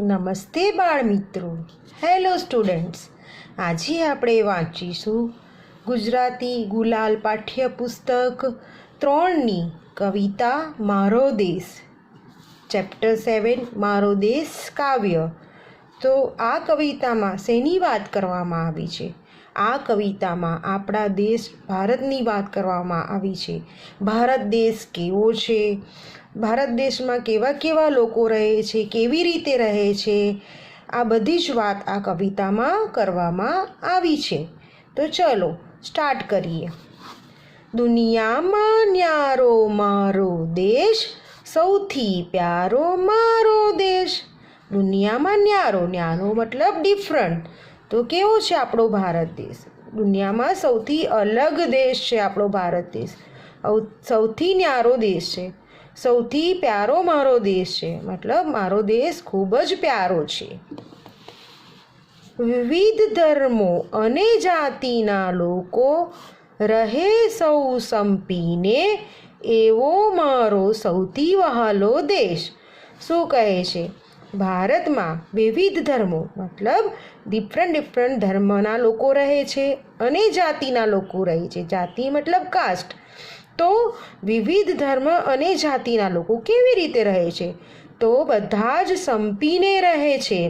નમસ્તે બાળમિત્રો. Hello students. આજે આપણે વાંચીશું ગુજરાતી ગુલાલ પાઠ્યપુસ્તક 3ની કવિતા મારો દેશ, ચેપ્ટર 7 મારો દેશ કાવ્ય. તો આ કવિતામાં શેની વાત કરવામાં આવી છે? આ કવિતામાં આપણા દેશ ભારતની વાત કરવામાં આવી છે. ભારત દેશ કેવો છે, ભારત દેશમાં કેવા કેવા લોકો રહે છે, કેવી રીતે રહે છે, આ બધી જ વાત આ કવિતામાં કરવામાં આવી છે. તો ચલો સ્ટાર્ટ કરીએ. દુનિયામાં ન્યારો મારો દેશ, સૌથી પ્યારો મારો દેશ. દુનિયામાં ન્યારો, ન્યારો મતલબ ડિફરન્ટ. તો કેવો છે આપણો ભારત દેશ? દુનિયામાં સૌથી અલગ દેશ છે આપણો ભારત દેશ. સૌથી ન્યારો દેશ છે, સૌથી પ્યારો મારો દેશ છે, મતલબ મારો દેશ ખૂબ જ પ્યારો છે. વિવિધ ધર્મો અને જાતિના લોકો રહે સૌ સંપીને, એવો મારો સૌથી વહાલો દેશ. શું કહે છે? ભારતમાં વિવિધ ધર્મો મતલબ ડિફરન્ટ ધર્મના લોકો રહે છે અને જાતિના લોકો રહે છે. જાતિ મતલબ કાસ્ટ. તો વિવિધ ધર્મ અને જાતિના લોકો કેવી રીતે રહે છે? તો બધા જ સંપીને રહે છે,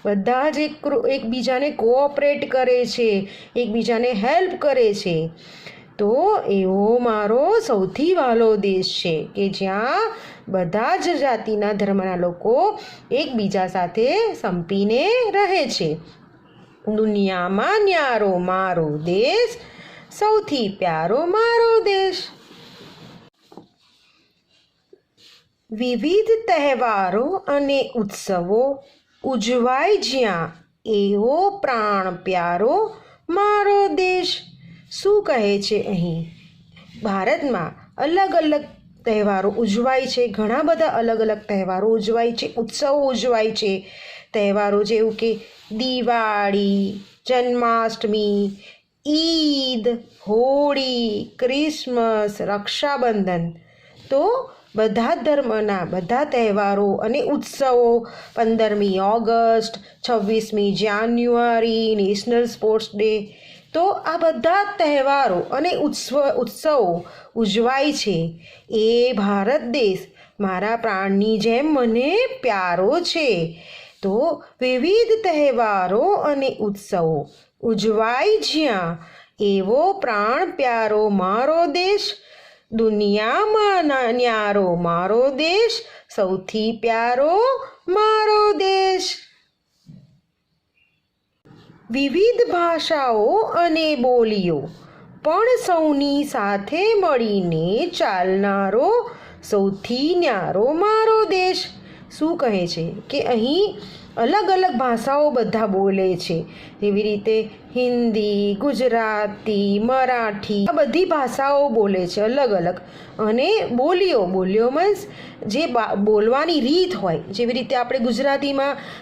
બધા જ એકબીજાને કોઓપરેટ કરે છે, એકબીજાને હેલ્પ કરે છે. તો એવો મારો સૌથી વહાલો દેશ છે કે જ્યાં બધા જ જાતિના ધર્મના લોકો એકબીજા સાથે સંપીને રહે છે. દુનિયામાં ન્યારો મારો દેશ, સૌથી પ્યારો મારો દેશ. વિવિધ તહેવારો અને ઉત્સવો ઉજવાય જ્યાં, એવો પ્રાણ પ્યારો મારો દેશ. શું કહે છે અહીં? ભારતમાં અલગ અલગ તહેવારો ઉજવાય છે, ઘણા બધા અલગ અલગ તહેવારો ઉજવાય છે, ઉત્સવો ઉજવાય છે. તહેવારો જેવું કે દિવાળી, જન્માષ્ટમી, ઈદ, હોળી, ક્રિસમસ, રક્ષાબંધન. તો બધા ધર્મના બધા તહેવારો અને ઉત્સવો, 15મી ઓગસ્ટ, 26મી જાન્યુઆરી, નેશનલ સ્પોર્ટ્સ ડે. તો આ બધા તહેવારો અને ઉત્સવો ઉજવાય છે. એ ભારત દેશ મારા પ્રાણની જેમ મને પ્યારો છે. તો વિવિધ તહેવારો અને ઉત્સવો ઉજવાય જ્યાં, એવો પ્રાણ પ્યારો મારો દેશ. દુનિયામાં ન્યારો મારો દેશ, સૌથી પ્યારો મારો દેશ. વિવિધ ભાષાઓ અને બોલીઓ પણ સૌની સાથે મળીને ચાલનારો સૌથી ન્યારો મારો દેશ. શું કહે છે કે અહીં અલગ અલગ ભાષાઓ બધા બોલે છે, જેવી રીતે હિન્દી, ગુજરાતી, મરાઠી, આ બધી ભાષાઓ બોલે છે અલગ અલગ. અને બોલીઓ મીન્સ જે બોલવાની રીત હોય, જેવી રીતે આપણે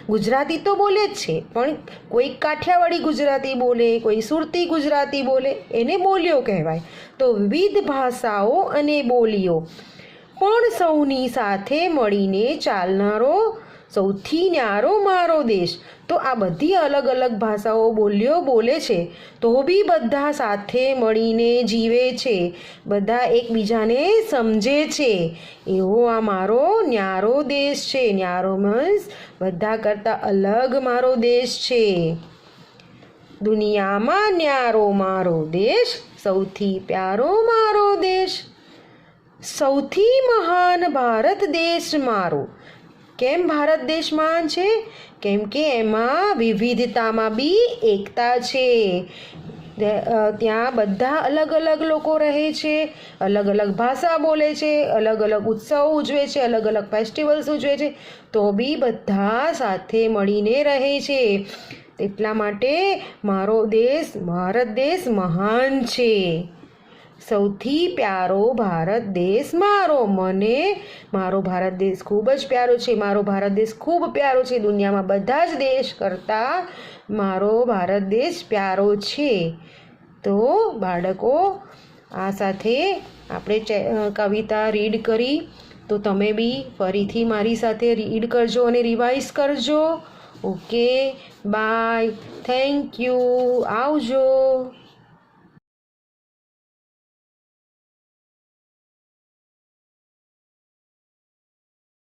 ગુજરાતી તો બોલે જ છે, પણ કોઈ કાઠિયાવાડી ગુજરાતી બોલે, કોઈ સુરતી ગુજરાતી બોલે, એને બોલીઓ કહેવાય. તો વિવિધ ભાષાઓ અને બોલીઓ પણ સૌની સાથે મળીને ચાલનારો સૌથી ન્યારો મારો દેશ. તો આ બધી અલગ અલગ ભાષાઓ બોલીઓ બોલે છે, તો બી બધા સાથે મળીને જીવે છે, બધા એકબીજાને સમજે છે. એવો આ મારો ન્યારો દેશ છે. ન્યારો મીન્સ બધા કરતાં અલગ મારો દેશ છે. દુનિયામાં ન્યારો મારો દેશ, સૌથી પ્યારો મારો દેશ. સૌથી મહાન ભારત દેશ મારો. કેમ ભારત દેશ મહાન છે? કેમ કે એમાં વિવિધતામાં બી એકતા છે. ત્યાં બધા અલગ અલગ લોકો રહે છે, અલગ અલગ ભાષા બોલે છે, અલગ અલગ ઉત્સવો ઉજવે છે, અલગ અલગ ફેસ્ટિવલ્સ ઉજવે છે, તો બી બધા સાથે મળીને રહે છે. એટલા માટે મારો દેશ, ભારત દેશ મહાન છે. સૌથી પ્યારો ભારત દેશ મારો. મને મારો ભારત દેશ ખૂબ જ પ્યારો છે. મારો ભારત દેશ ખૂબ પ્યારો છે. દુનિયામાં બધા જ દેશ કરતાં મારો ભારત દેશ પ્યારો છે. તો બાળકો, આ સાથે આપણે કવિતા રીડ કરી. તો તમે બી ફરીથી મારી સાથે રીડ કરજો અને રિવાઇઝ કરજો. ઓકે, બાય, થેન્ક યુ, આવજો.